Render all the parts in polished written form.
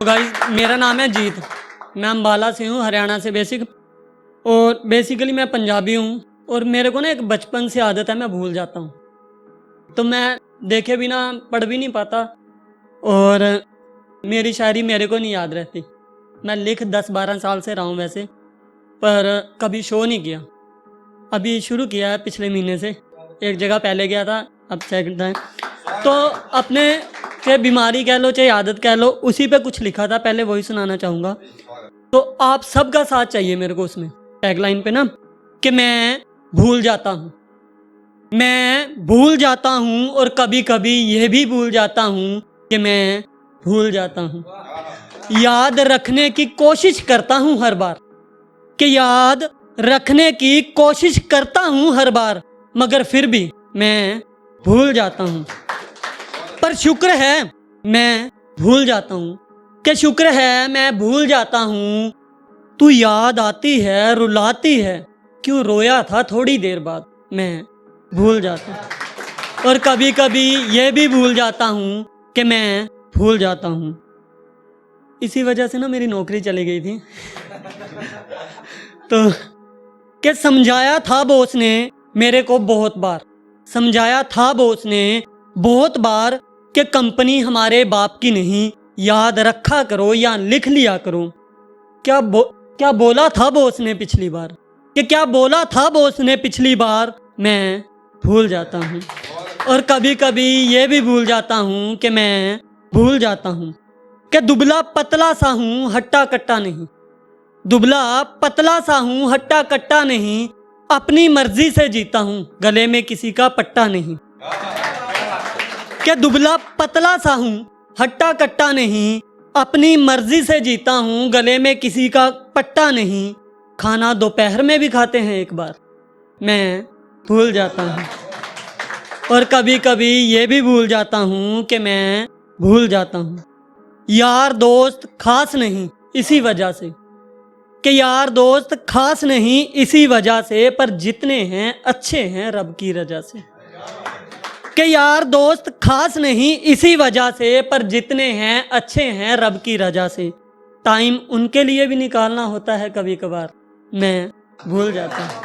तो गाइस मेरा नाम है जीत, मैं अम्बाला से हूँ, हरियाणा से और बेसिकली मैं पंजाबी हूँ। और मेरे को ना एक बचपन से आदत है, मैं भूल जाता हूँ, तो मैं देखे बिना पढ़ भी नहीं पाता और मेरी शायरी मेरे को नहीं याद रहती। मैं लिख 10-12 साल से रहा हूँ वैसे, पर कभी शो नहीं किया। अभी शुरू किया है पिछले महीने से, एक जगह पहले गया था, अब सेकंड टाइम। तो अपने चाहे बीमारी कह लो चाहे आदत कह लो, उसी पे कुछ लिखा था, पहले वही सुनाना चाहूँगा। तो आप सबका साथ चाहिए मेरे को उसमें, टैगलाइन पे ना, कि मैं भूल जाता हूँ, मैं भूल जाता हूँ और कभी कभी ये भी भूल जाता हूँ कि मैं भूल जाता हूँ। याद रखने की कोशिश करता हूँ हर बार, कि याद रखने की कोशिश करता हूँ हर बार, मगर फिर भी मैं भूल जाता हूँ। पर शुक्र है मैं भूल जाता हूँ, कि शुक्र है मैं भूल जाता हूँ। तू याद आती है रुलाती है, क्यों रोया था थोड़ी देर बाद, मैं भूल जाता हूँ। और कभी कभी ये भी भूल जाता हूँ कि मैं भूल जाता हूँ। इसी वजह से ना मेरी नौकरी चली गई थी। तो कि समझाया था बॉस ने मेरे को बहुत बार, समझाया था बॉस ने बहुत बार कि कंपनी हमारे बाप की नहीं, याद रखा करो या लिख लिया करो। क्या बोला था बॉस ने पिछली बार, कि क्या बोला था बॉस ने पिछली बार, मैं भूल जाता हूँ। और कभी कभी ये भी भूल जाता हूँ कि मैं भूल जाता हूँ कि दुबला पतला सा हूँ हट्टा कट्टा नहीं, दुबला पतला सा हूँ हट्टा कट्टा नहीं, अपनी मर्जी से जीता हूँ गले में किसी का पट्टा नहीं। कि दुबला पतला सा हूँ हट्टा कट्टा नहीं, अपनी मर्जी से जीता हूँ गले में किसी का पट्टा नहीं। खाना दोपहर में भी खाते हैं एक बार, मैं भूल जाता हूँ। और कभी कभी ये भी भूल जाता हूँ कि मैं भूल जाता हूँ। यार दोस्त खास नहीं इसी वजह से, कि यार दोस्त खास नहीं इसी वजह से, पर जितने हैं अच्छे हैं रब की रजा से। कि यार दोस्त खास नहीं इसी वजह से, पर जितने हैं अच्छे हैं रब की रजा से। टाइम उनके लिए भी निकालना होता है कभी कभार, मैं भूल जाता हूँ।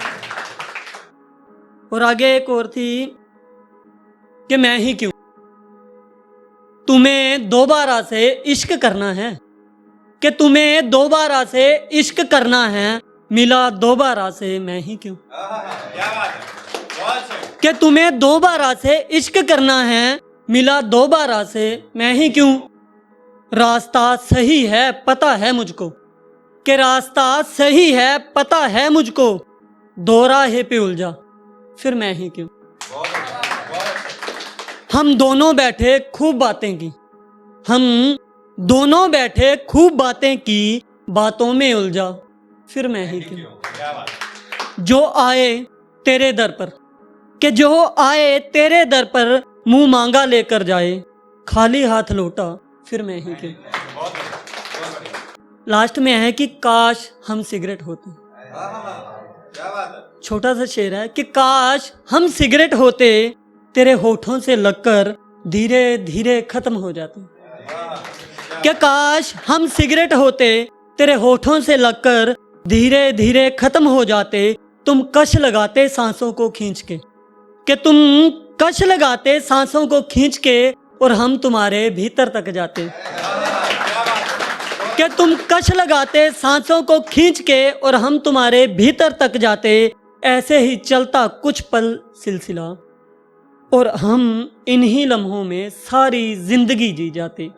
और आगे एक और थी कि मैं ही क्यों, तुम्हें दोबारा से इश्क करना है, कि तुम्हें दोबारा से इश्क करना है, मिला दोबारा से मैं ही क्यों। कि तुम्हें दोबारा से इश्क करना है, मिला दोबारा से मैं ही क्यों। रास्ता सही है पता है मुझको, कि रास्ता सही है पता है मुझको, दो राहे पे उलझा फिर मैं ही क्यों। हम दोनों बैठे खूब बातें की, हम दोनों बैठे खूब बातें की, बातों में उलझा फिर मैं ही क्यों। जो आए तेरे दर पर, कि जो आए तेरे दर पर, मुंह मांगा लेकर जाए, खाली हाथ लौटा फिर मैं ही क्यों। लास्ट में है कि काश हम सिगरेट होते, छोटा सा शेर है कि काश हम सिगरेट होते, तेरे होठों से लगकर धीरे धीरे खत्म हो जाते। कि काश हम सिगरेट होते, तेरे होठों से लगकर धीरे धीरे खत्म हो जाते, तुम कश लगाते सांसों को खींच के, कि तुम कश लगाते सांसों को खींच के, और हम तुम्हारे भीतर तक जाते। कि तुम कश लगाते सांसों को खींच के, और हम तुम्हारे भीतर तक जाते। ऐसे ही चलता कुछ पल सिलसिला, और हम इन्हीं लम्हों में सारी जिंदगी जी जाते।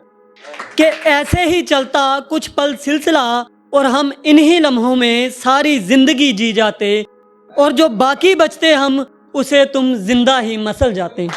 कि ऐसे ही चलता कुछ पल सिलसिला, और हम इन्हीं लम्हों में सारी जिंदगी जी जाते, और जो बाकी बचते हम उसे तुम जिंदा ही मसल जाते।